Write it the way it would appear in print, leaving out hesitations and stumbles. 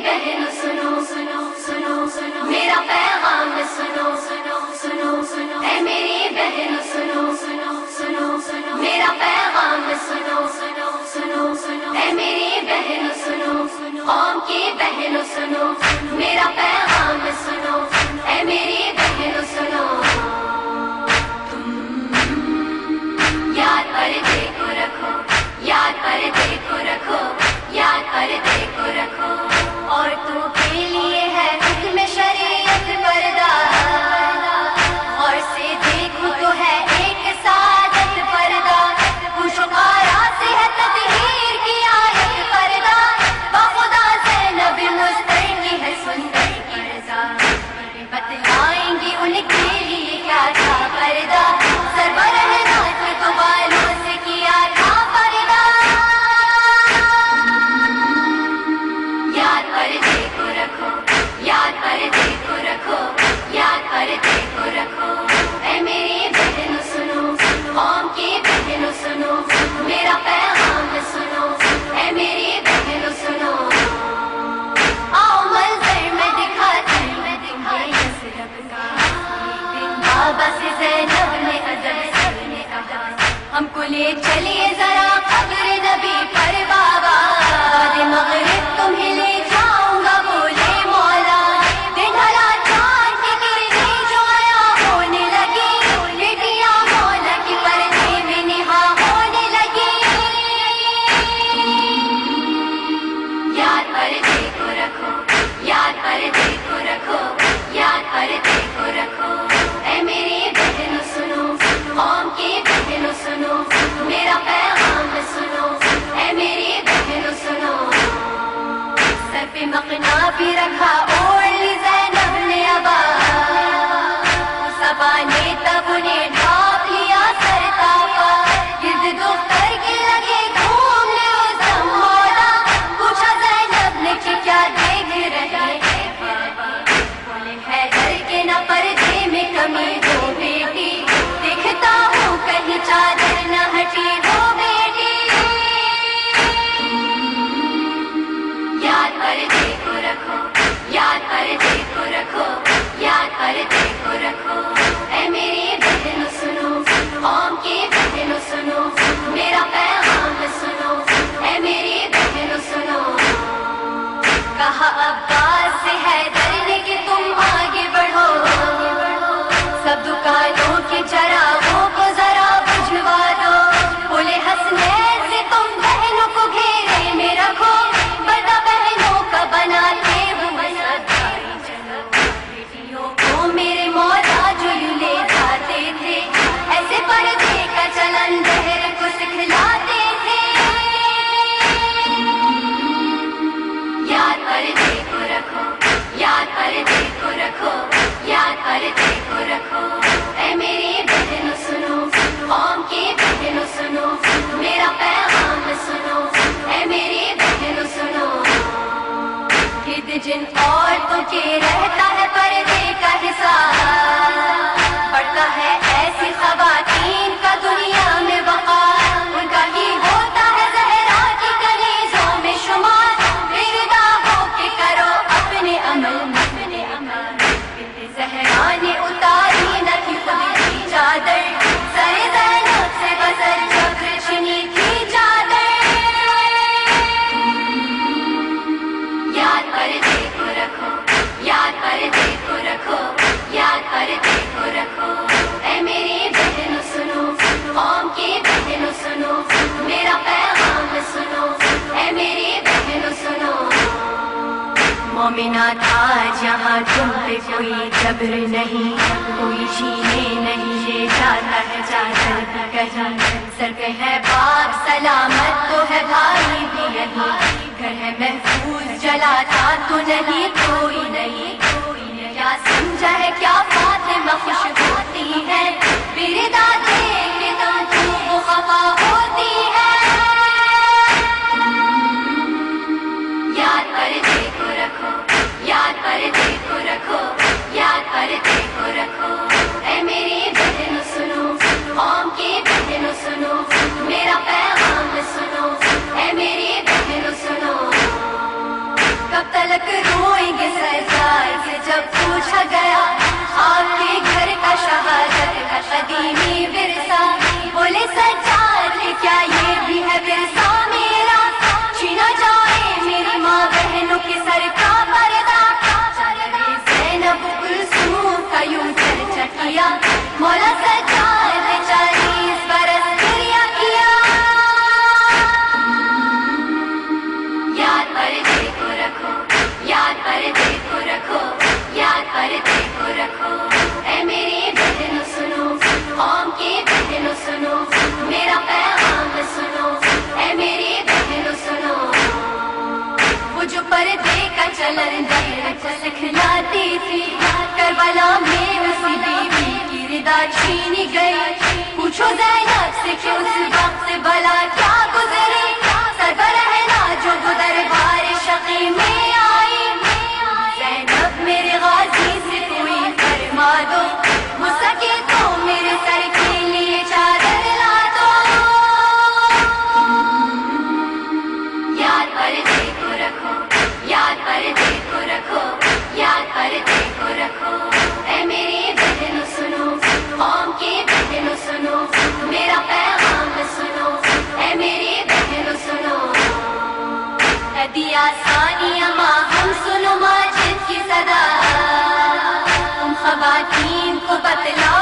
بہنوں سنو سنو سنو سنو میرا پیغام سنو سنو سنو سنو اے میری بہنوں سنو سنو سنو سنو میرا پیغام سنو سنو سنو سنو اے میری بہنوں سنو قوم کی بہنوں سنو میرا پیغام سنو اے میری بہنوں سنو یاد پردے کو رکھو یاد پردے کو رکھو یاد پردے کو رکھو عورتوں کے لیے ہے حکم شریعت پردہ اور سے دیکھو تو ہے ایک سعادت پردہ خوشگوارا سے ہے تطہیر کی آیت پردہ بخدا زینب مستر کی ہے سندر کی رضا بتلائیں گی ان کے لیے کیا تھا پردہ سربراہ ناز تو بالوں سے کیا تھا پردہ یاد پردے کو رکھو یاد پردے کو رکھو یاد پردے کو رکھو اے میری بہنوں سنو قوم کی بہنوں سنو میرا پیغام سنو اے میری بہنوں سنو آؤ منظر میں دکھاتی یثرب کا بابا سے زینب نے ادب سے نے کہا ہم کو لے چلیے ذرا قبر نبی پر بابا بعد مغرب تمہیں لے جاؤں گا بولے مولا دن ڈھلا چاند کی کرنیں جو آیا ہونے لگی بیٹیاں مولا کی پردے میں نہا ہونے لگی یاد پردے کو رکھو یاد پردے کو رکھو یاد پردے کو رکھو اے میری بہنوں سنو قوم کی بہنوں سنو میرا پیغام سنو اے میری بہنوں سنو سر پہ مقنا بھی رکھا اوڑھ لی زینب نے ابا صبا نے تب انہیں ڈھانپ لیا سر تاپا گرد دختر کے لگے گھومنے اس دم مولا پوچھا زینب نے کہ کیا دیکھ رہے ہیں بابا بولے حیدر کے نہ پردے میں کمی ہو بیٹی دیکھتا ہوں کہیں چادر نہ ہٹی ہو بیٹی یاد پردے کو رکھو یاد پردے کو رکھو یاد پردے کو رکھو اے میری بہنوں سنو قوم کی بہنوں سنو میرا پیغام سنو اے میری بہنوں سنو کہا عباس سے حیدر نے کہ تم آگے بڑھو سب دکانوں کے چراغوں کو ذرا بجھوا دو بولے حسنین سے تم بہنوں کو گھیرے میں رکھو بڑا بہنوں کا بناتے ہوئے سرداری چلو بیٹیوں کو میرے مولا جو یوں لے جاتے تھے ایسے پردے کا چلن دہر کو سکھلاتے تھے یاد پردے کو رکھو یاد پردے کو رکھو یاد پردے کو رکھو اے میری بہنوں سنو قوم کی بہنوں سنو میرا پیغام سنو اے میری بہنوں سنو گرد جن عورتوں کے رہتا ہے پردے کا حساب بڑھتا ہے ایسی خواتین کا دنیا میں وقار ان کا ہی ہوتا ہے زہرا کی کنیزوں میں شمار بردا ہو کے کرو اپنے عمل اپنے عمل زہرا نے اتاری نہ تھی خود کی چادر سر زینب سے بسر جبر چھنی تھی چادر یاد پردے کو رکھو یاد پردے کو رکھو یاد پردے کو رکھو اے میری بہنوں سنو قوم کی بہنوں سنو میرا پیغام سنو اے میری بہنوں سنو مومنہ تھا جہاں تم پہ کوئی جبر نہیں کوئی چھینے نہیں یہ جاتا ہے چادر بھی کہیں سر پہ ہے باپ سلامت تو ہے بھائی بھی یہیں گھر ہے محفوظ جلاتا تو نہیں کوئی نہیں کیا سمجھا ہے کیا فاطمہ خوش ہوتی ہے بردا دیکھ کے تم خوب خفا ہوتی ہے یاد پردے کو رکھو یاد پردے کو رکھو یاد پردے کو رکھو اے میری بہنوں سنو قوم کی بہنوں سنو میرا پیغام سنو اے میری بہنوں سنو کب تلک روئیں گے سرکار سے جب پوچھا گیا آپ کے گھر کا شہادت کا قدیمی ورثہ. بولے سجاد کیا یہ بھی ہے ورثہ میرا, چھینا جائے میری ماں بہنوں کے سر کا پردہ. زینب کلثوم کا یوں چرچا کیا, مولا سجاد 40 برس گریہ کیا. یاد پردے کو رکھو, یاد پردے کو رکھو, یاد پردے کو رکھو. اے میری بہنوں سنو, قوم کی بہنوں سنو, میرا پیغام سنو. اے میری بہنوں سنو, وہ جو پردے کا چلن دہر کو سکھلاتی تھی, کربلا میں اسی بیوی کی ردا چھینی گئی. پوچھو زینب سے کہ اس وقت بلا کیا گزری, سربراہ جو وہ دربار شقی میں آئی. زینب میرے غازی سے کوئی فرما دو, ہو سکے تو میرے سر کے لیے چادر لا دو. یاد پردے کو رکھو, یاد پردے کو رکھو, یاد پردے کو رکھو. اے میری بہنوں سنو, قوم کی بہنوں سنو, میرا پیغام سنو. اے میری بہنوں سنو, دیا ثانیہ ماں ہم سنو ماجد کی صدا, تم خواتین کو بتلا